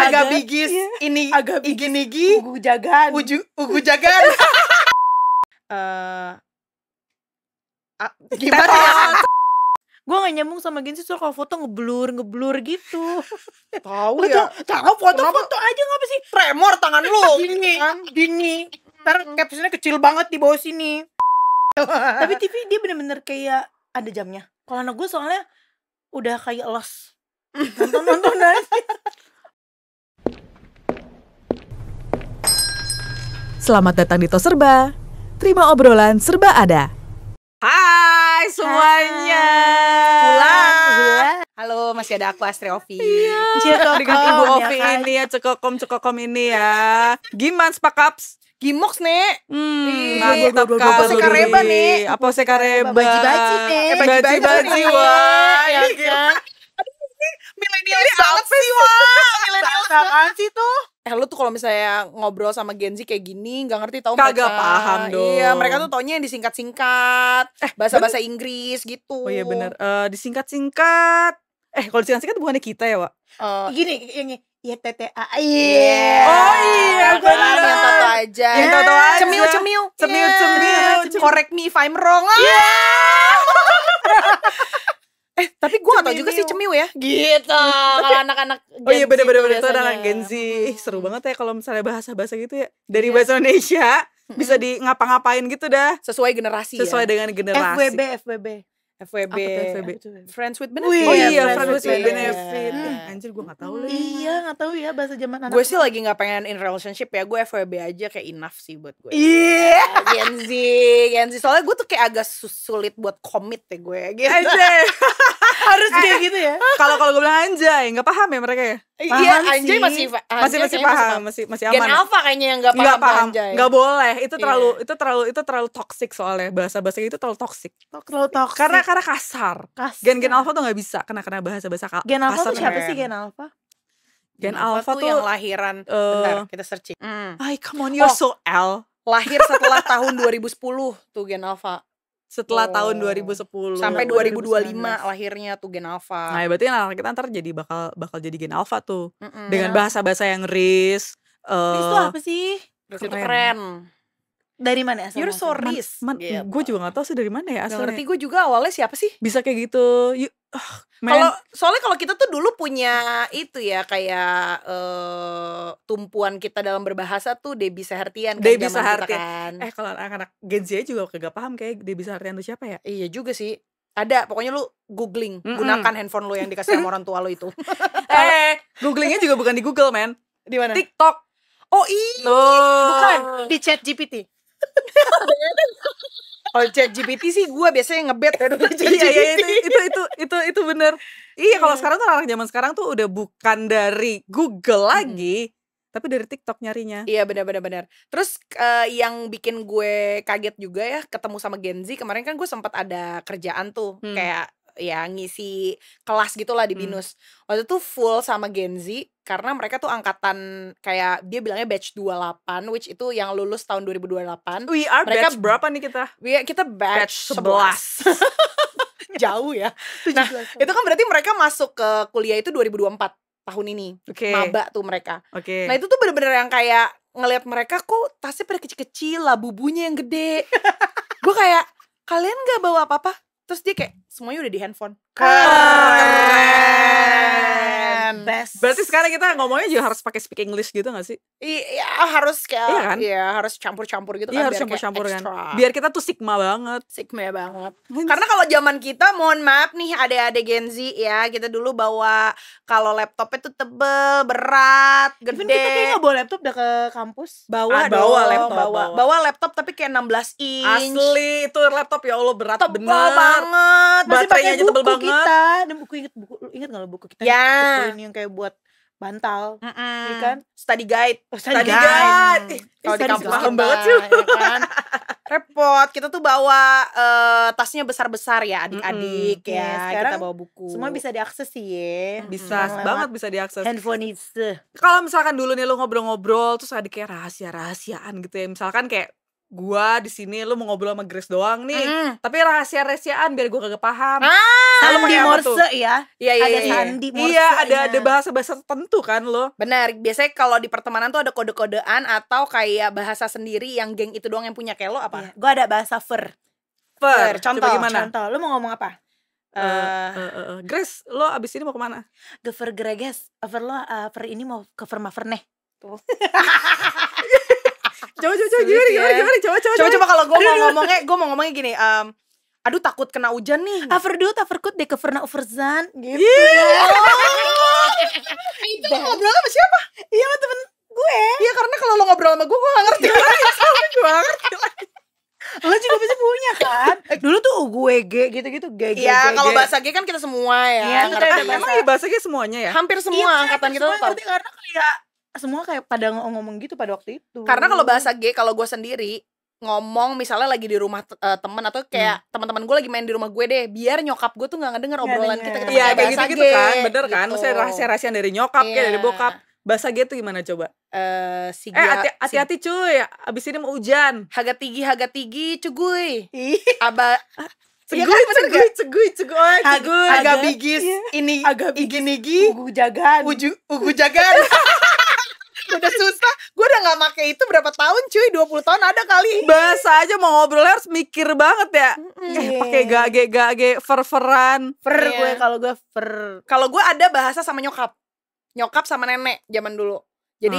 Aga Bigis, ini Aga Igi Bigis, Nigi, Ugu Jagan. Ugu Jagan. Gimana ya? Gue gak nyambung sama Gensi soal kalau foto ngeblur gitu. Tahu Lu ya. tahu foto aja ngapa sih? Tremor tangan lu. Gini. Ntar captionnya kecil banget di bawah sini. Tapi TV dia bener-bener kayak ada jamnya. Kalau anak gue soalnya udah kayak los. Nonton aja. Selamat datang di Tos Serba. Terima obrolan serba ada. Hai semuanya. Pulang. Halo, masih ada aku Astri Ovi. Dengan Ibu Ovi ini ya, cekokom ini ya. Gimana spakaps? Gimoks nek. Mantap kali. Sekareba nih. Apa sekareba? Baji-baji nih. Baji-baji wah. Ya kan? Milenial banget sih wah. Milenial Apaan sih tuh? lu tuh kalau misalnya ngobrol sama Gen Z kayak gini nggak ngerti tau Kagak mereka. paham dong. Iya, mereka tuh taunya yang disingkat-singkat, bahasa-bahasa Inggris gitu. Oh iya benar. Disingkat-singkat. Kalau disingkat-singkat bukannya kita ya, Wak? Gini yang YTTA. Oh iya, benar. yang tato aja. Yang tato aja. Cemil. Correct me if I'm wrong. Tapi gue gak tau juga sih cemil ya. Gitu. Kalau anak-anak Oh iya bener-bener itu biasanya. anak Gen Z. Seru banget ya kalau misalnya bahasa-bahasa gitu ya. Dari bahasa Indonesia bisa di ngapa-ngapain gitu dah. Sesuai generasi Sesuai ya. dengan generasi. FWB. FWB. FWB? Friends with Wih, benefit. Oh iya, Friends with benefit. Iya. Anjir gue gak tahu lah. Iya, nggak tahu ya bahasa zaman anak. Gue sih lagi gak pengen in relationship ya. Gue FWB aja kayak enough sih buat gue. Iya. Gen Z. Soalnya gue tuh kayak agak sulit buat commit ya gue gitu. Anjay. Harus kayak gitu ya. Kalau gue bilang anjay, nggak paham ya mereka ya? Iya, Paham anjay sih. masih Masih paham, masih Gen aman. Alpha kayaknya yang gak Nggak paham, paham, anjay. nggak boleh. Itu Iya. terlalu toxic soalnya bahasa-bahasa itu terlalu toxic. Terlalu toxic. Karena kasar. Gen Alpha tuh nggak bisa kena bahasa-bahasa Gen Alpha kasar. tuh siapa Gen. sih Gen Alpha? Gen Alpha tuh yang lahiran. Bentar, kita searching. Ay, come on, you're so L. Lahir setelah tahun 2010 tuh Gen Alpha. Setelah tahun 2010 Sampai 2025 2019. lahirnya tuh Gen Alpha. Nah, berarti anak kita ntar jadi bakal jadi Gen Alpha tuh. Dengan bahasa-bahasa yang ris. Itu apa sih? Itu keren. Dari mana asalnya? You're so rich. Gitu. Gue juga gak tahu sih dari mana ya Gak asalnya. ngerti gue juga awalnya siapa sih? Bisa kayak gitu. Soalnya kalau kita tuh dulu punya itu ya kayak tumpuan kita dalam berbahasa tuh Debbie Sahartian kan Debbie zaman kita Sahartian. kan. Kalau anak-anak Gen Z juga kagak paham kayak Debbie Sahartian itu siapa ya? Iya juga sih. Ada, pokoknya lu googling, gunakan handphone lu yang dikasih sama orang tua lu itu. Googlingnya juga bukan di Google, men. Di mana? TikTok. Oh iya. Bukan di Chat GPT. Kalau ChatGPT sih gue biasanya ngebet ya dulu Iya, itu bener. Iya, kalau sekarang tuh anak zaman sekarang tuh udah bukan dari Google lagi, tapi dari TikTok nyarinya. Iya benar. Terus yang bikin gue kaget juga ya ketemu sama Gen Z kemarin kan gue sempat ada kerjaan tuh kayak ya ngisi kelas gitulah di BINUS. Waktu itu full sama Gen Z karena mereka tuh angkatan kayak dia bilangnya batch 28 which itu yang lulus tahun 2028. We are Mereka batch berapa nih kita? Kita batch 11. Jauh ya. 17. Nah, itu kan berarti mereka masuk ke kuliah itu 2024 tahun ini. Oke. Maba tuh mereka. Oke. Nah, itu tuh bener-bener yang kayak ngelihat mereka kok tasnya pada kecil-kecil lah, bubunya yang gede. Gue kayak, kalian gak bawa apa-apa? Terus dia kayak, semuanya udah di handphone. Keren. Best. Berarti sekarang kita ngomongnya juga harus pakai speak English gitu gak sih? Iya, harus kayak Iya kan? Iya, harus campur-campur gitu Iya, kan harus biar kayak campur-campur kan. extra. Biar kita tuh sigma banget. Sigma banget. Karena kalau zaman kita, mohon maaf nih adik-adik Gen Z ya, kita dulu bawa kalau laptopnya tuh tebel, berat, gede. Even kita kayak nggak bawa laptop udah ke kampus. Bawa bawa dong, laptop, bawa laptop tapi kayak 16 inch. Asli, itu laptop ya Allah berat Tebal bener. banget. Masih Baterainya pakai aja tebel buku banget. kita. Dan buku inget nggak lo buku kita? Ya. Buku ini yang kayak buat bantal, iya kan? Study guide. Study guide. Kalau di Study kampus guide. paham kita, banget sih. ya kan? Repot. Kita tuh bawa tasnya besar-besar ya adik-adik Iya, ya. sekarang Kita bawa buku. Semua bisa diakses sih ya. Bisa banget bisa diakses. Handphone itu. Kalau misalkan dulu nih lu ngobrol-ngobrol terus ada kayak rahasia-rahasiaan gitu ya. Misalkan kayak gua di sini lu mau ngobrol sama Grace doang nih. Tapi rahasia-rahasiaan biar gua kagak paham. Sandi pakai apa tuh? Morse ya. Iya, Ada iya. sandi Morse. Iya, ada bahasa-bahasa tertentu kan lo. Benar, biasanya kalau di pertemanan tuh ada kode-kodean atau kayak bahasa sendiri yang geng itu doang yang punya. Kayak lo apa? Iya. Gue ada bahasa ver. Fer, contoh, coba gimana? Contoh, lu mau ngomong apa? Grace, lo abis ini mau kemana? Gever greges. Ver lo, ver ini mau ke Vermaverneh. Tuh. Coba Sulit gimana? ya. Coba kalau gue mau ngomongnya gini. Aduh takut kena hujan nih. Averdut, Averkut, de Keverna Overzan. Gitu. Itu lo ngobrol sama siapa? Iya sama temen gue. Iya karena kalau lo ngobrol sama gue gak ngerti. Gue ngerti. Lo juga pasti punya kan. Dulu tuh gue gitu-gitu. Iya kalau bahasa G kan kita semua ya. Iya, itu ngerti. udah Emang ya bahasanya semuanya ya? Hampir semua angkatan kita tuh tahu. ngerti karena kayak semua kayak pada ngomong gitu pada waktu itu. Karena kalau bahasa G, kalau gue sendiri ngomong misalnya lagi di rumah temen atau kayak teman-teman gue lagi main di rumah gue deh, biar nyokap gue tuh nggak ngedenger obrolan kita Iya pakai kayak bahasa gitu-gitu G, kan, bener kan? gitu. Maksudnya rahasia-rahasiaan dari nyokap kayak dari Iya. bokap. Bahasa G tuh gimana coba? Hati-hati Cuy, abis ini mau hujan. haga tigi cuguy. Ih, Aba Ceguy, Iya kan, bener ceguy. agak bigis ini agak igi ugu jagan. ugu jagan. Udah susah, gue udah gak make itu berapa tahun cuy, 20 tahun ada kali. Bahasa aja mau ngobrolnya harus mikir banget ya. Pakai gage, fer-feran. Ver Iya. gue kalau gue ver. Kalau gue ada bahasa sama nyokap sama nenek zaman dulu. Jadi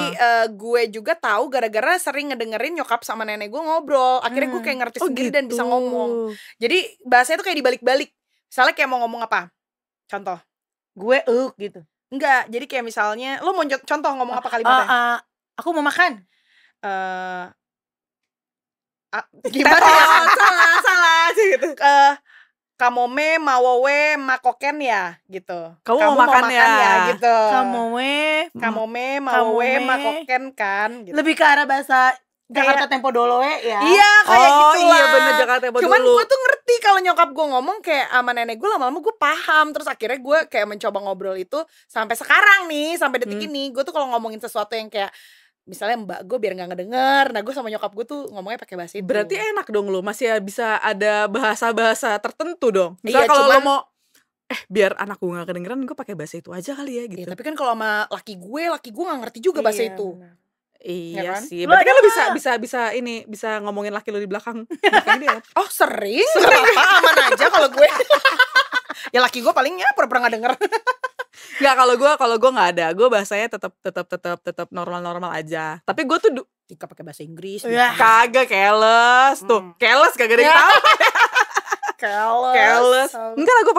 gue juga tahu gara-gara sering ngedengerin nyokap sama nenek gue ngobrol. Akhirnya gue kayak ngerti sendiri dan bisa ngomong. Jadi bahasanya tuh kayak dibalik-balik. Misalnya kayak mau ngomong apa? Contoh. Gue gitu. Enggak, jadi kayak misalnya lo mau contoh ngomong apa kalimatnya? Aku mau makan. Gimana ya? Salah aja gitu. Kamome mawowe makoken ya gitu. Kamu mau makan ya? gitu. Kamome mawowe Kamome. makoken kan gitu. lebih ke arah bahasa Jakarta Tempo Dolo ya. Iya kayak Oh gitulah. iya bener Jakarta Tempo Cuman dulu. gue tuh ngerti kalau nyokap gue ngomong kayak sama nenek gue, lama-lama gue paham. Terus akhirnya gue kayak mencoba ngobrol itu sampai sekarang nih, sampai detik ini. Gue tuh kalau ngomongin sesuatu yang kayak misalnya mbak gue biar gak ngedenger, nah gue sama nyokap gue tuh ngomongnya pakai bahasa itu. Berarti enak dong lo, masih bisa ada bahasa-bahasa tertentu dong. Iya, Misalnya kalau lo cuman- mau biar anak gue gak kedengeran, gue pakai bahasa itu aja kali ya gitu. Ya, tapi kan kalau sama laki gue gak ngerti juga bahasa itu. Iya Ya kan? sih. Lo Berarti kan ada lo nggak? bisa ngomongin laki lo di belakang. Belakang dia. Oh sering? Kenapa? Aman aja kalau gue. Ya laki gue paling ya pura-pura gak denger. Nggak, kalau gue nggak ada. Gue bahasanya tetap normal aja. Tapi gue tuh Tika pakai bahasa Inggris. Ya. kagak keles tuh. Keles kagak ada yang tahu. Keles. Enggak lah, gue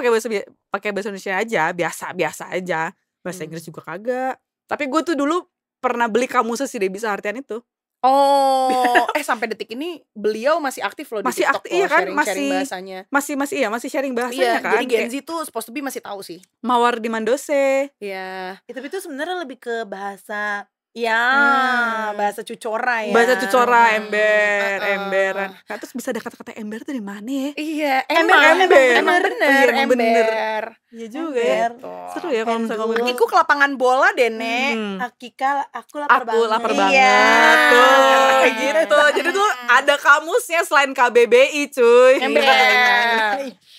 pakai bahasa Indonesia aja, biasa aja. Bahasa Inggris juga kagak. Tapi gue tuh dulu pernah beli kamusnya sih deh bisa artian itu. Oh, sampai detik ini beliau masih aktif loh di Masih TikTok aktif, loh, iya kan? sharing bahasanya. Masih sharing bahasanya Iya, kan. jadi Gen Z tuh supposed to be masih tahu sih. Mawar di Mandose. Iya. Tapi itu sebenarnya lebih ke bahasa Ya, bahasa cucora ya. Bahasa cucora, emberan. Nah, terus bisa ada kata-kata ember tuh dari mana ya? Iya, Ember. emang bener, Iya, emang bener. ember. Iya juga ya. Ember. Seru ya kalau misalnya ngomongin. Iku ke lapangan bola deh, Nek. Akika, aku lapar Aku banget. lapar Iya. banget tuh Keren. gitu. Jadi tuh ada kamusnya selain KBBI cuy. Ember.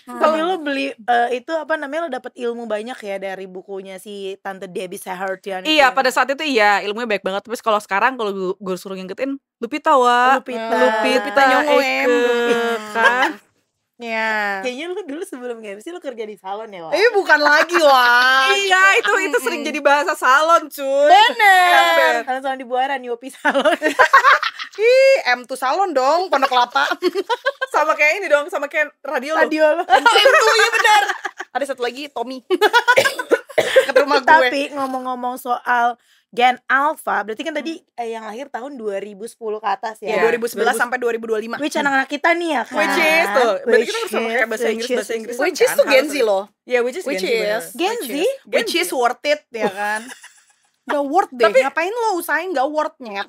Tapi lo beli itu apa namanya, lo dapet ilmu banyak ya dari bukunya si Tante Debbie Sahartian itu. Iya pada saat itu iya ilmunya baik banget. Terus kalau sekarang kalau gue suruh ngingetin Lupita wa Lupita Nyong'o, kan. Ya. Kayaknya lo dulu sebelum MC lo kerja di salon ya, Wak? Bukan lagi, Wak. Iya itu sering jadi bahasa salon cuy. Bener. Karena salon di Buaran, Yopi Salon. M tuh salon dong, Pondok Kelapa. Sama kayak ini dong, sama kayak radio lo. Radio lo. M tuh, iya bener. Ada satu lagi, Tommy. Ke rumah gue. Tapi ngomong-ngomong soal Gen Alpha, berarti kan tadi yang lahir tahun 2010 ke atas ya. Ya, 2011 sampai 2025. Which anak-anak kita nih ya kan. Which is tuh, berarti kita harus sama kayak bahasa Inggris. Which is tuh Gen Z loh. Iya, which is Which Gen Z, bener. is Gen Z? Which is worth it, ya kan. Gak worth deh, ngapain lo usahain gak worth-nya.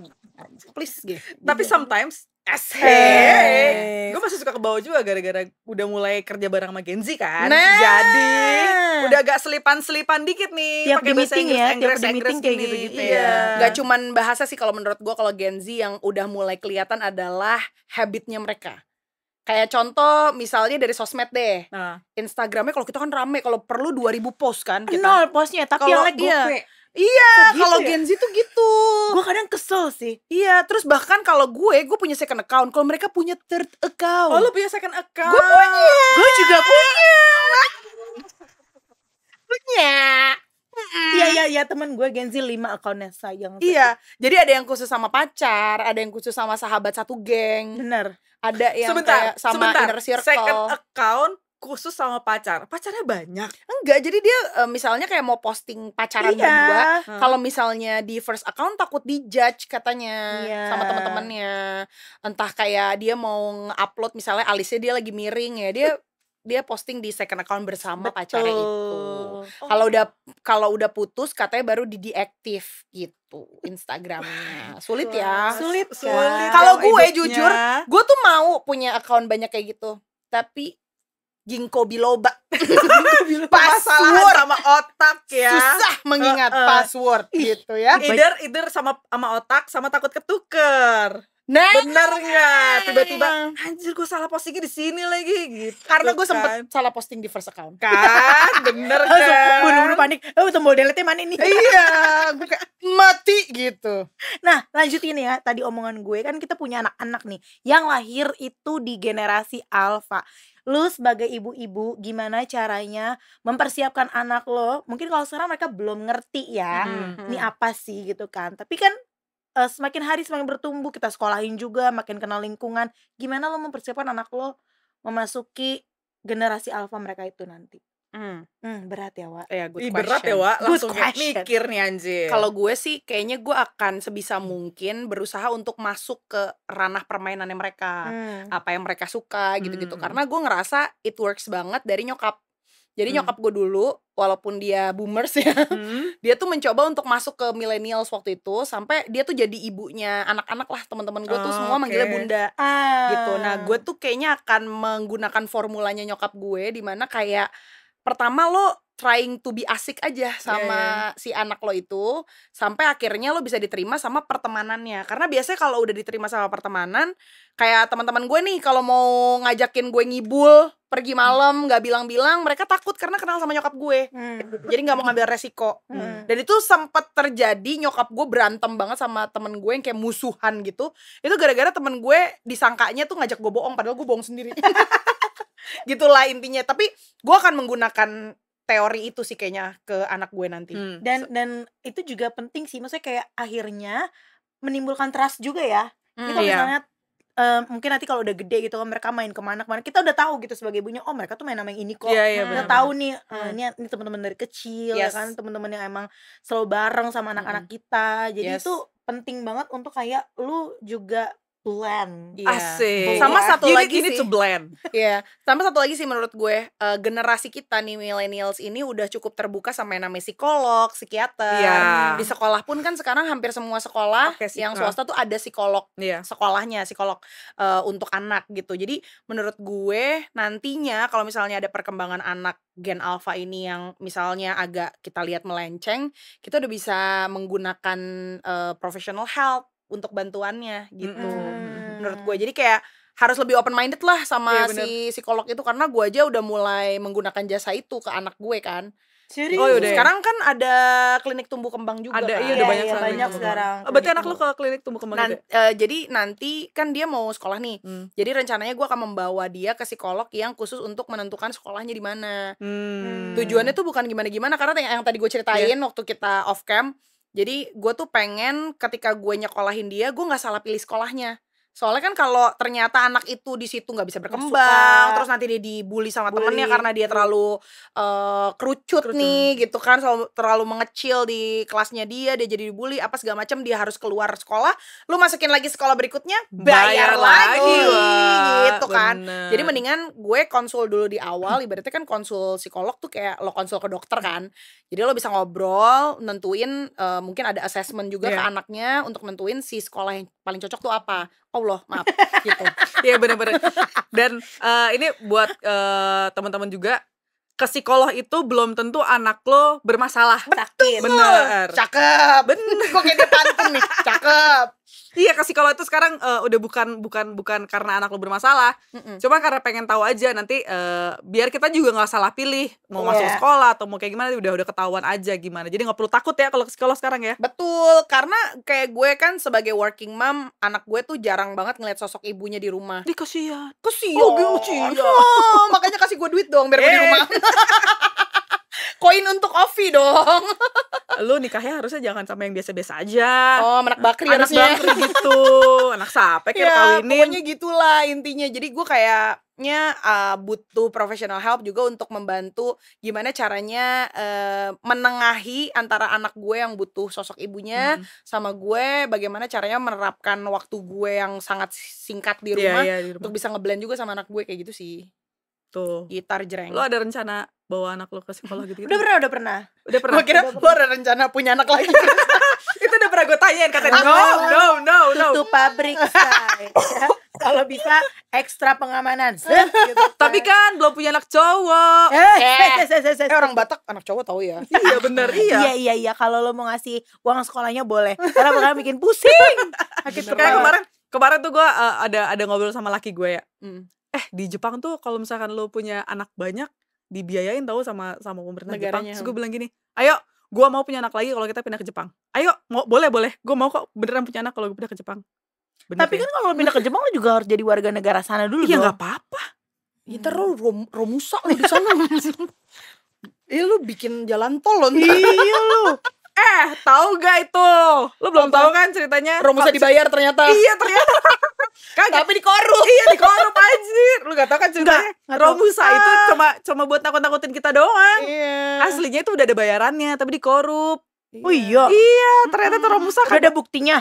Please gitu. Tapi sometimes Asik. Eh. Gue masih suka ke bawah juga gara-gara udah mulai kerja bareng sama Gen Z kan. Nah. Jadi udah agak selipan-selipan dikit nih Tiap pakai di bahasa meeting Inggris, ya, tiap Inggris, di Inggris meeting kayak gini. gitu-gitu Iya. ya. Gak cuman bahasa sih kalau menurut gue, kalau Gen Z yang udah mulai kelihatan adalah habitnya mereka. Kayak contoh misalnya dari sosmed deh. Nah, Instagramnya kalau kita kan rame, kalau perlu 2000 post kan kita. 0 postnya, tapi Kalau- yang like iya. gope. Iya, Kok gitu kalau ya? Gen Z tuh gitu. Gue kadang kesel sih. Iya, terus bahkan kalau gue punya second account, kalau mereka punya third account. oh lu punya second account. Gue punya. Gue juga punya. Punya. Iya, temen gue Gen Z 5 akunnya, sayang. Iya, jadi ada yang khusus sama pacar, ada yang khusus sama sahabat satu geng, Bener. ada yang Sebentar, kayak sama inner circle. Second account khusus sama pacar. Pacarnya banyak. Enggak, jadi dia misalnya kayak mau posting pacaran berdua. Iya. Kalau misalnya di first account takut dijudge katanya Iya. sama teman-temannya. Entah kayak dia mau nge-upload misalnya alisnya dia lagi miring ya, dia posting di second account bersama pacarnya itu. Kalau udah putus katanya baru di deactive gitu Instagramnya. Sulit ya. Sulit. Kalau gue ibetnya. jujur, gue tuh mau punya account banyak kayak gitu. Tapi ginkgo biloba. Password sama otak ya. Susah mengingat password gitu ya. Either sama otak sama takut ketuker. Nah, Bener nggak? Tiba-tiba anjir gue salah postingnya di sini lagi gitu. karena gue kan. sempet salah posting di first account. Kan bener Langsung kan. buru-buru panik. Tombol delete mana nih? Iya, gue kayak mati gitu. Nah, lanjutin ya. Tadi omongan gue kan kita punya anak-anak nih yang lahir itu di generasi alpha. Lu sebagai ibu-ibu gimana caranya mempersiapkan anak lo? Mungkin kalau sekarang mereka belum ngerti ya. Ini apa sih gitu kan. Tapi kan semakin hari semakin bertumbuh, kita sekolahin juga, makin kenal lingkungan. Gimana lo mempersiapkan anak lo memasuki generasi alpha mereka itu nanti? Berat ya, Wak. Ya, good Ih, berat ya, question. Wak. Good Langsung kayak question. mikir nih anjir. Kalau gue sih kayaknya gue akan sebisa mungkin berusaha untuk masuk ke ranah permainannya mereka. Apa yang mereka suka gitu-gitu. Karena gue ngerasa it works banget dari nyokap. Jadi nyokap gue dulu, walaupun dia boomers ya, dia tuh mencoba untuk masuk ke millennials waktu itu, sampai dia tuh jadi ibunya anak-anak lah, teman-teman gue tuh semua manggilnya bunda gitu. Nah, gue tuh kayaknya akan menggunakan formulanya nyokap gue, di mana kayak pertama lo trying to be asik aja sama si anak lo itu, sampai akhirnya lo bisa diterima sama pertemanannya. Karena biasanya kalau udah diterima sama pertemanan, kayak teman-teman gue nih kalau mau ngajakin gue ngibul pergi malam nggak bilang-bilang, mereka takut karena kenal sama nyokap gue. Jadi nggak mau ngambil resiko. Dan itu sempat terjadi, nyokap gue berantem banget sama temen gue yang kayak musuhan gitu. Itu gara-gara temen gue disangkanya tuh ngajak gue bohong, padahal gue bohong sendiri. Gitulah intinya. Tapi gue akan menggunakan teori itu sih kayaknya ke anak gue nanti. Dan itu juga penting sih, maksudnya kayak akhirnya menimbulkan trust juga ya. Ini kalau Iya. misalnya mungkin nanti kalau udah gede gitu kan, mereka main kemana kita udah tahu gitu sebagai ibunya, oh mereka tuh main sama yang ini kok. Iya, Kita benar. tahu nih ini teman-teman dari kecil ya Yes. kan, teman-teman yang emang selalu bareng sama anak-anak kita. Jadi Yes. itu penting banget untuk kayak lu juga blend. Iya. Asik. Sama satu You lagi need sih. to blend. Iya, sama satu lagi sih menurut gue, generasi kita nih millennials ini udah cukup terbuka sama yang namanya psikolog, psikiater. Iya. Di sekolah pun kan sekarang hampir semua sekolah Oke, yang swasta tuh ada psikolog, Iya. sekolahnya psikolog untuk anak gitu. Jadi menurut gue nantinya kalau misalnya ada perkembangan anak gen alpha ini yang misalnya agak kita lihat melenceng, kita udah bisa menggunakan professional help untuk bantuannya gitu. Menurut gue, jadi kayak harus lebih open minded lah sama Iya, bener. si psikolog itu, karena gue aja udah mulai menggunakan jasa itu ke anak gue kan. Serius? Oh, yaudah. Sekarang kan ada klinik tumbuh kembang juga Ada, kan. iya, udah banyak iya, sekarang. banyak sekarang. Berarti anak lu ke klinik tumbuh kembang gitu ya? Jadi nanti kan dia mau sekolah nih. Jadi rencananya gue akan membawa dia ke psikolog yang khusus untuk menentukan sekolahnya di mana. Tujuannya tuh bukan gimana-gimana, karena yang tadi gue ceritain waktu kita off cam. Jadi gue tuh pengen ketika gue nyekolahin dia, gue nggak salah pilih sekolahnya. Soalnya kan kalau ternyata anak itu di situ nggak bisa berkembang, terus nanti dia dibully sama temennya karena dia terlalu kerucut nih gitu kan, terlalu mengecil di kelasnya dia jadi dibully apa segala macam, dia harus keluar sekolah, lu masukin lagi sekolah berikutnya bayar lagi gitu kan. Bener. Jadi mendingan gue konsul dulu di awal, ibaratnya kan konsul psikolog tuh kayak lo konsul ke dokter kan. Jadi lo bisa ngobrol, nentuin mungkin ada assessment juga ke anaknya untuk nentuin si sekolah yang paling cocok tuh apa? Allah, maaf gitu. Iya bener-bener. Dan ini buat teman-teman juga, ke psikolog itu belum tentu anak lo bermasalah. Sakit. Bener. Cakep. Bener. Gue kayak dia pantun nih. Cakep. Iya, ke psikolog itu sekarang udah bukan karena anak lo bermasalah, cuma karena pengen tahu aja nanti biar kita juga nggak salah pilih mau masuk sekolah atau mau kayak gimana, udah ketahuan aja gimana. Jadi nggak perlu takut ya kalau ke psikolog sekarang ya. Betul, karena kayak gue kan sebagai working mom, anak gue tuh jarang banget ngeliat sosok ibunya di rumah. Di kasihan. Kasihan. Oh, kasihan. Oh, makanya kasih gue duit dong biar gue di rumah. Koin untuk Ovi dong. Lu nikahnya harusnya jangan sama yang biasa-biasa aja. Oh, anak bakri Anak harusnya. bakri gitu. Anak sape kayak Ya, kawinin. pokoknya gitulah intinya. Jadi gue kayaknya butuh professional help juga untuk membantu gimana caranya menengahi antara anak gue yang butuh sosok ibunya sama gue, bagaimana caranya menerapkan waktu gue yang sangat singkat di rumah Iya, di rumah. untuk bisa ngeblend juga sama anak gue kayak gitu sih. Tuh. Gitar jreng. Lo ada rencana bawa anak lo ke psikolog gitu? Udah pernah. Udah pernah. Gue kira lo ada rencana punya anak lagi. Itu udah pernah gue tanyain, katanya no. Tutup pabrik, say. Ya, kalau bisa ekstra pengamanan. Gitu. Tapi kan belum punya anak cowok. Orang Batak anak cowok tahu ya. Iya bener, iya. Iya. Kalau lo mau ngasih uang sekolahnya boleh. Karena bakal bikin pusing. Kayak kemarin tuh gue ada ngobrol sama laki gue ya. Di Jepang tuh kalau misalkan lo punya anak banyak, dibiayain tahu sama pemerintah Jepang. Terus gue bilang gini, ayo gue mau punya anak lagi kalau kita pindah ke Jepang. Ayo, boleh, gue mau kok beneran punya anak kalau gue pindah ke Jepang. Bener. Tapi kan kalau pindah ke Jepang lo juga harus jadi warga negara sana dulu. Iya dong. nggak apa-apa. Ya ntar lo Romusa lo di sana. Iya lo bikin jalan tol lo. Iya lo. Tahu gak itu? Lo belum tahu kan ceritanya? Romusa dibayar ternyata. Iya ternyata. Tapi dikorup. Iya dikorup anjir. Lu gak tau kan ceritanya? Romusa itu cuma buat nakut-nakutin kita doang. Iya. Aslinya itu udah ada bayarannya, tapi dikorup. Oh iya. Iya, ternyata tuh Romusa Udah ada buktinya.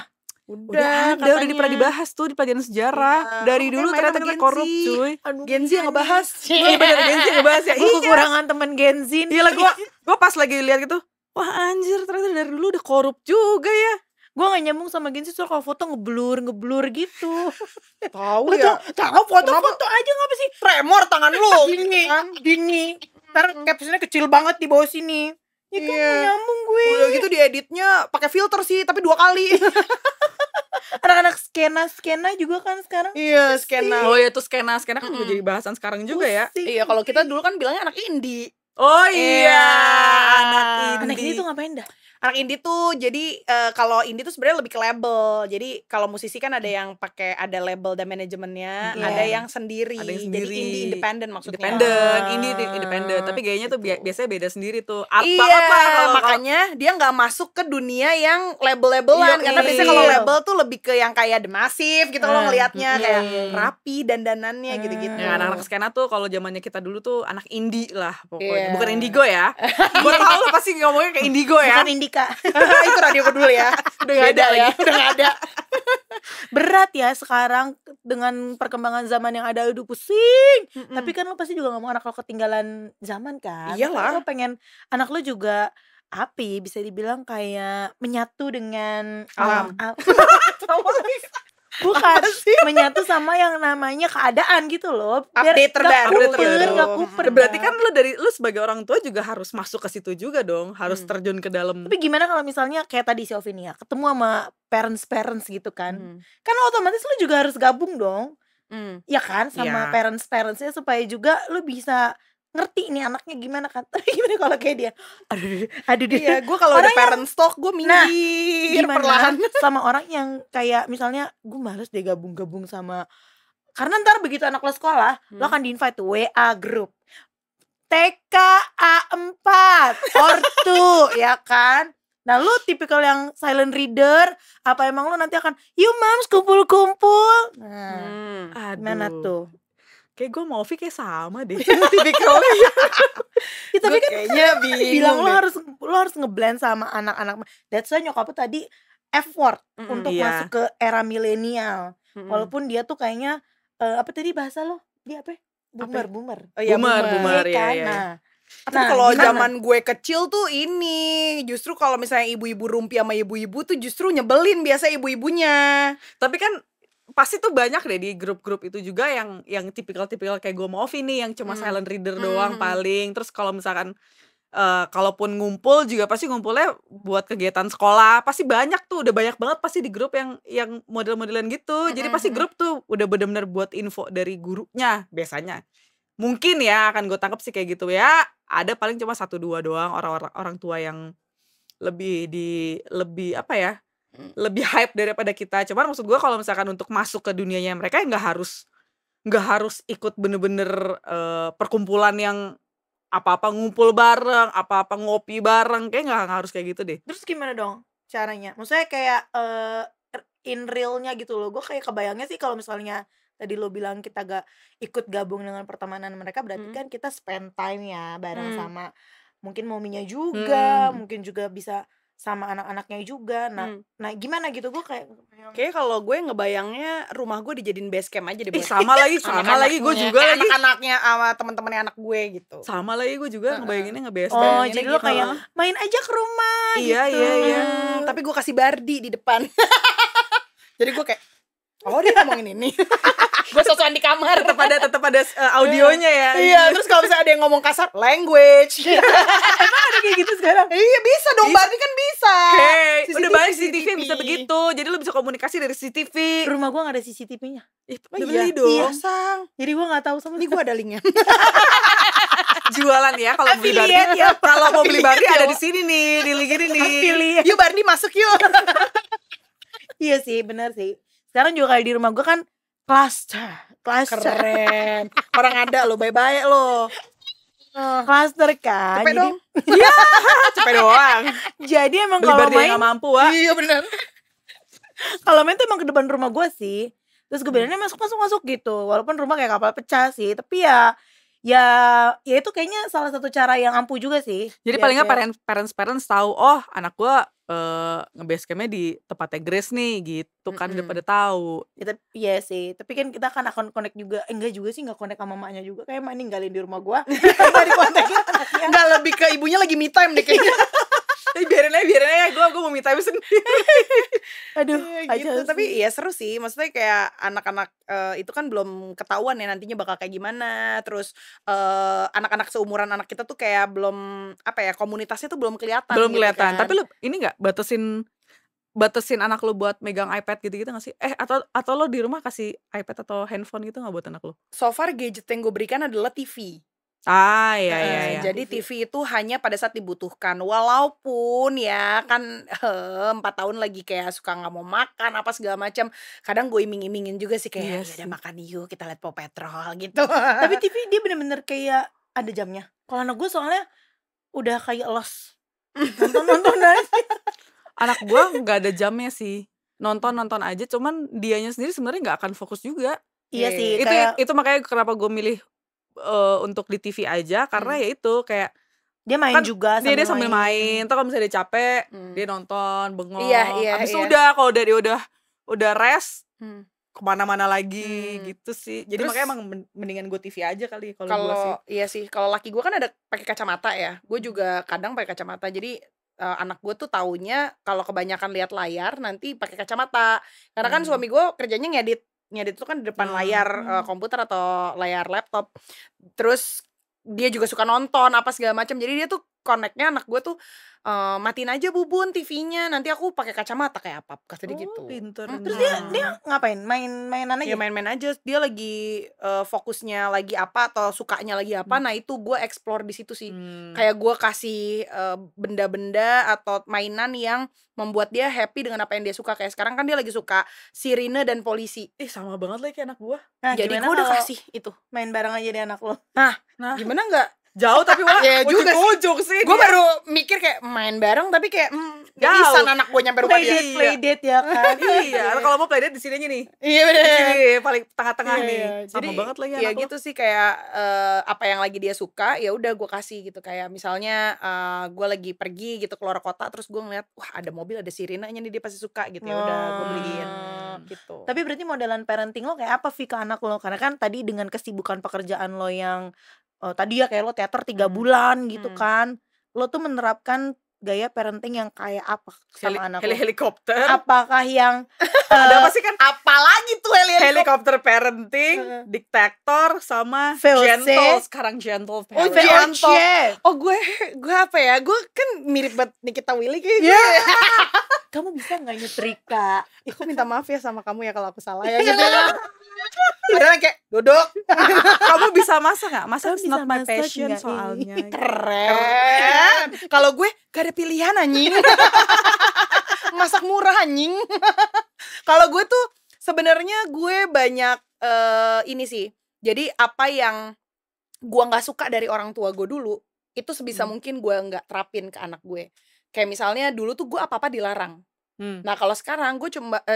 udah pernah dibahas tuh di pelajaran sejarah. Iya. Dari dulu Makanya ternyata main kita sama korup, Gen Z. cuy. Gen Z yang ngebahas. Iya bener, Gen Z ngebahas ya. Gue kekurangan temen Gen Z. Iya lah, gue pas lagi lihat gitu, wah anjir ternyata dari dulu udah korup juga ya. Gue gak nyambung sama Gen Z soal kalau foto ngeblur gitu. Tahu Lu ya. tuh tahu foto-foto aja ngapa sih? Tremor tangan lu. Gini. Ntar captionnya kecil banget di bawah sini. Ya kan Iya. gak nyambung gue. Udah gitu dieditnya pakai filter sih, tapi 2 kali. Anak-anak skena juga kan sekarang. Iya, skena. Oh ya tuh skena kan juga jadi bahasan sekarang juga ya. Iya, kalau kita dulu kan bilangnya anak indie. Oh iya, Iya. anak Anak ini tuh ngapain dah? Anak indie tuh jadi kalau indie tuh sebenarnya lebih ke label. Jadi kalau musisi kan ada yang pakai ada label dan manajemennya, Iya. ada yang sendiri. Ada yang Jadi sendiri. indie independen maksudnya. Independen, tapi gayanya tuh biasanya beda sendiri tuh. Art Iya, banget lah kalau makanya dia nggak masuk ke dunia yang label-labelan. Iya, Karena biasanya kalau iya. label tuh lebih ke yang kayak The Massive gitu loh ngelihatnya, iya, kayak iya. rapi dandanannya gitu-gitu. ya, anak-anak skena tuh kalau zamannya kita dulu tuh anak indie lah pokoknya. Iya. Bukan indigo ya. Gue tau lo pasti ngomongnya kayak indigo ya. Bukan Indika. Itu radio kedul ya. Udah nggak ada ya, lagi. udah nggak ada. Berat ya sekarang dengan perkembangan zaman yang ada, aduh pusing. Tapi kan lo pasti juga gak mau anak lo ketinggalan zaman kan. Iyalah. Lo pengen anak lo juga bisa dibilang kayak menyatu dengan Alam. Bukan menyatu sama yang namanya keadaan gitu loh. Update terbaru gitu. Gak kuper. Berarti kan lu sebagai orang tua juga harus masuk ke situ juga dong, harus terjun ke dalam. Tapi gimana kalau misalnya kayak tadi si Ovin ya, ketemu sama parents gitu kan. Kan otomatis lu juga harus gabung dong. Ya kan sama Iya. parentsnya supaya juga lu bisa ngerti nih anaknya gimana kan. Tapi gimana kalau kayak dia aduh dia Iya, gue kalau udah Orang parent talk gue minggir perlahan. gimana sama orang yang kayak misalnya gue males deh gabung sama, karena ntar begitu anak lo sekolah lo akan di-invite tuh WA group TK A4 ortu ya kan. Nah lu tipikal yang silent reader apa emang lu nanti akan yuk mams kumpul-kumpul. Nah gimana tuh? Kayak gue mau Ovi kayak sama deh. Tipikalnya. Ya, tapi Gue kan kayaknya bingung bilang lo deh. harus ngeblend sama anak-anak. That's why nyokap lu tadi effort untuk iya. masuk ke era milenial. Walaupun dia tuh kayaknya apa tadi bahasa lo? Dia apa? Boomer. Oh iya, Boomer, Iya iya, kan? iya. Nah, Tapi kalau zaman gue kecil tuh ini justru kalau misalnya ibu-ibu rumpi sama ibu-ibu tuh justru nyebelin biasa ibu-ibunya. Tapi kan pasti tuh banyak deh di grup-grup itu juga yang tipikal-tipikal kayak gue mau ini yang cuma silent reader doang paling. Terus kalau misalkan kalaupun ngumpul juga pasti ngumpulnya buat kegiatan sekolah. Pasti banyak tuh, udah banyak banget pasti di grup yang model-modelan gitu. Jadi pasti grup tuh udah bener-bener buat info dari gurunya biasanya. Mungkin ya akan gue tangkap sih kayak gitu ya. Ada paling cuma 1-2 doang orang tua yang lebih apa ya? Lebih hype daripada kita. Cuman maksud gue kalau misalkan untuk masuk ke dunianya mereka nggak harus ikut bener-bener perkumpulan yang apa-apa ngumpul bareng, apa-apa ngopi bareng, kayak nggak harus kayak gitu deh. Terus gimana dong caranya? Maksudnya kayak in realnya gitu loh. Gue kayak kebayangnya sih kalau misalnya tadi lo bilang kita gak ikut gabung dengan pertemanan mereka, berarti kan kita spend time ya bareng sama mungkin mominya juga, mungkin juga bisa sama anak-anaknya juga. Nah gimana gitu, gue kayak kalau gue ngebayangnya rumah gue dijadiin base camp aja deh. Sama lagi gue juga lagi anak-anaknya sama teman-temannya anak gue gitu. Sama lagi gue juga ngebayanginnya nge-base camp. Oh jadi lo kayak main aja ke rumah iya, gitu. Iya. Tapi gue kasih Bardi di depan. Jadi gue kayak dia ngomongin ini. Gue sosokan di kamar. Tetap ada audionya ya. Iya, terus kalau misalnya ada yang ngomong kasar, language. Emang ada kayak gitu sekarang? Iya bisa dong, Bardi kan bisa. Hey, udah banyak CCTV yang bisa begitu. Jadi lu bisa komunikasi dari CCTV. Rumah gue gak ada CCTV-nya. Udah beli dong. Iya, sang. Jadi gue gak tahu sama. Ini gue ada linknya. Jualan ya kalau beli Bardi ya. Kalau mau beli Bardi ada di sini nih, di link ini nih. Yuk Bardi masuk yuk. Iya sih, benar sih. Sekarang juga kayak di rumah gue kan cluster. Keren. Orang ada lo, bye-bye lo. Cluster kan. Cepet dong. Iya, cepet doang. Jadi emang beli kalau Bardi main gak mampu, Wak. Iya benar. Kalau main tuh emang ke depan rumah gue sih. Terus gue bilangnya masuk gitu. Walaupun rumah kayak kapal pecah sih, tapi ya itu kayaknya salah satu cara yang ampuh juga sih. Jadi paling nggak parents tahu, oh anak gua nge-base campnya di tempatnya Grace nih gitu kan, udah pada tahu. Ya, iya sih, tapi kan kita kan akan connect juga. Enggak juga sih, nggak connect sama mamanya juga. Kayak main ninggalin di rumah gua. Nggak di kontekin anaknya. Nggak, lebih ke ibunya lagi me time deh kayaknya. Tapi biarin aja, gue mau me time sendiri. Aduh, gitu. Tapi ya seru sih, maksudnya kayak anak-anak itu kan belum ketahuan ya nantinya bakal kayak gimana. Terus anak-anak seumuran anak kita tuh kayak belum apa ya, komunitasnya tuh belum kelihatan. Belum kelihatan. Kan. Tapi lu ini nggak batasin anak lu buat megang iPad gitu-gitu nggak sih? Atau lo di rumah kasih iPad atau handphone gitu nggak buat anak lu? So far gadget yang gue berikan adalah TV. Iya. Jadi TV itu hanya pada saat dibutuhkan. Walaupun ya kan 4 tahun lagi kayak suka nggak mau makan apa segala macam. Kadang gue iming-imingin juga sih kayak ya udah makan yuk, kita lihat Paw Patrol gitu. Tapi TV dia bener-bener kayak ada jamnya. Kalau anak gue soalnya udah kayak los. Nonton aja. Anak gue nggak ada jamnya sih. Nonton aja. Cuman dianya sendiri sebenarnya nggak akan fokus juga. Iya sih. Itu makanya kenapa gue milih untuk di TV aja, karena ya itu kayak dia main kan juga dia sambil main. Tuh kalau misalnya dia capek, dia nonton bengong. Iya, Abis itu kalau dia udah rest, kemana-mana lagi gitu sih. Jadi terus, makanya emang mendingan gue TV aja kali kalau gue sih. Iya sih, kalau laki gue kan ada pakai kacamata ya. Gue juga kadang pakai kacamata. Jadi anak gue tuh taunya kalau kebanyakan lihat layar nanti pakai kacamata. Karena kan suami gue kerjanya ngedit itu kan di depan layar komputer atau layar laptop. Terus dia juga suka nonton apa segala macam. Jadi dia tuh connect-nya anak gue tuh matiin aja Bubun TV-nya, nanti aku pakai kacamata kayak apa kata dia gitu. Pinter. Terus dia ngapain? Mainan aja? Ya main-main aja. Dia lagi fokusnya lagi apa atau sukanya lagi apa. Nah itu gue explore di situ sih. Kayak gue kasih benda-benda atau mainan yang membuat dia happy dengan apa yang dia suka. Kayak sekarang kan dia lagi suka Sirine dan Polisi. Sama banget lagi kayak anak gue. Nah, jadi gue udah kasih itu. Main bareng aja deh anak lo. Nah gimana enggak? Jauh tapi Wak, ya juga ujung sih. Gue baru mikir kayak main bareng tapi kayak bisa anak gue nyampe rumah dia. Playdate ya kan. Iya, kalau mau playdate di sini aja nih. Iya benar. Di sini paling tengah-tengah nih. Sama Jadi, banget lagi ya anak gitu sih kayak apa yang lagi dia suka ya udah gue kasih gitu. Kayak misalnya gue lagi pergi gitu keluar kota terus gue ngeliat wah ada mobil ada sirinanya nih dia pasti suka gitu. Ya udah gue beliin gitu. Tapi berarti modelan parenting lo kayak apa Vi ke anak lo? Karena kan tadi dengan kesibukan pekerjaan lo yang tadi ya kayak lo teater 3 bulan gitu kan. Lo tuh menerapkan gaya parenting yang kayak apa sama anak lo? Helikopter. Apakah yang ada apa sih kan? Apalagi tuh Helikopter parenting, diktator sama VOC. gentle. Sekarang gentle Oh, parenting. VOC. Oh gue apa ya? Gue kan mirip banget Nikita Willy kayak Ya. Kamu bisa nggak nyetrika? Aku minta maaf ya sama kamu ya kalau aku salah ya gitu. Padahal kayak duduk. Kamu bisa masak nggak? Masak is Bisa not my masak passion nggak? soalnya. Keren. Kalau gue gak ada pilihan anjing. Masak murah anjing. Kalau gue tuh sebenarnya gue banyak ini sih. Jadi apa yang gue nggak suka dari orang tua gue dulu itu sebisa mungkin gue nggak terapin ke anak gue. Kayak misalnya dulu tuh gue apa-apa dilarang. Nah kalau sekarang gue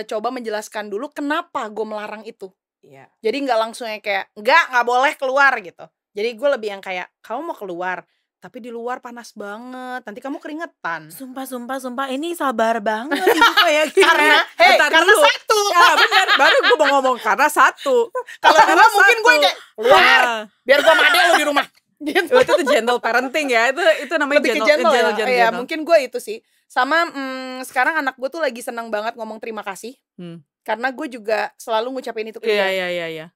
coba menjelaskan dulu kenapa gue melarang itu. Iya. Jadi nggak langsung kayak nggak boleh keluar gitu. Jadi gue lebih yang kayak kamu mau keluar tapi di luar panas banget, nanti kamu keringetan. Sumpah ini sabar banget ibu kayak gitu. Karena satu. Ya benar, baru gue mau ngomong karena satu. Kalau dulu mungkin gue kayak keluar biar gue made lo di rumah. Gitu. Itu tuh gentle parenting ya, itu namanya lebih gentle ya. Mungkin gue itu sih. Sama sekarang anak gue tuh lagi senang banget ngomong terima kasih. Karena gue juga selalu ngucapin itu ke dia. Iya.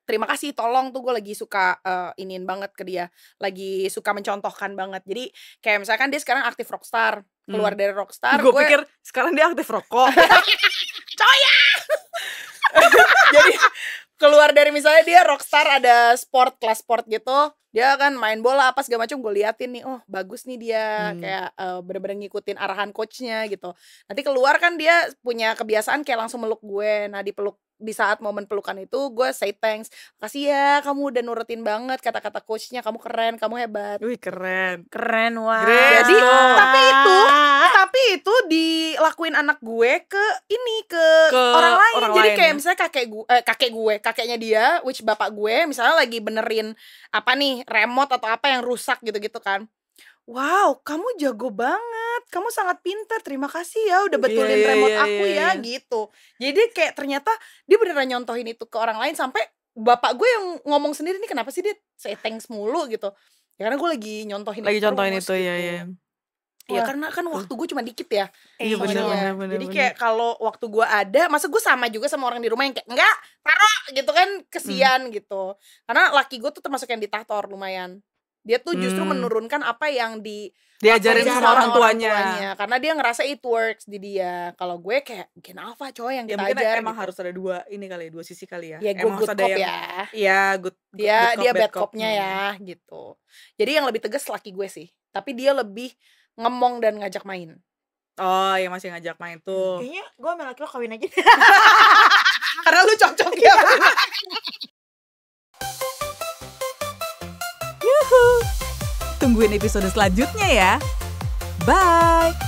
Terima kasih, tolong tuh gue lagi suka iniin banget ke dia. Lagi suka mencontohkan banget. Jadi kayak misalkan dia sekarang aktif Rockstar. Keluar dari Rockstar. Gue pikir sekarang dia aktif rokok. Coya! Jadi keluar dari misalnya dia Rockstar ada kelas sport gitu. Dia kan main bola apa segala macam, gue liatin nih, oh bagus nih dia, kayak bener-bener ngikutin arahan coachnya gitu. Nanti keluar kan dia punya kebiasaan kayak langsung meluk gue. Nah di saat momen pelukan itu gue say thanks, makasih ya kamu udah nurutin banget kata-kata coachnya, kamu keren, kamu hebat. Wih keren. Wah. Jadi tapi itu dilakuin anak gue ke orang lain. Jadi kayak misalnya kakeknya dia, which bapak gue misalnya lagi benerin apa nih remote atau apa yang rusak gitu-gitu kan. Wow, kamu jago banget, kamu sangat pintar, terima kasih ya udah betulin remote aku ya gitu. Jadi kayak ternyata dia beneran nyontohin itu ke orang lain, sampai bapak gue yang ngomong sendiri, nih kenapa sih dia say thanks mulu gitu. Ya karena gue lagi nyontohin itu gitu. ya. Ya karena kan waktu gue cuma dikit ya. Iya benar. Jadi kayak kalau waktu gue ada, masa gue sama juga sama orang di rumah yang kayak enggak, taruh gitu kan, kesian gitu. Karena laki gue tuh termasuk yang diktator lumayan. Dia tuh justru menurunkan apa yang diajarin sama orang tuanya. Karena dia ngerasa it works di dia. Kalau gue kayak gen alpha coy yang kita Ya ajar. emang gitu. harus ada dua sisi kali ya. Ya gue good cop ya. Iya good. Dia bad cop-nya ya gitu. Jadi yang lebih tegas laki gue sih. Tapi dia lebih ngemong dan ngajak main. Oh yang masih ngajak main tuh. Kayaknya gue sama laki lo kawin aja. Karena lu cocok ya. Tungguin episode selanjutnya ya. Bye.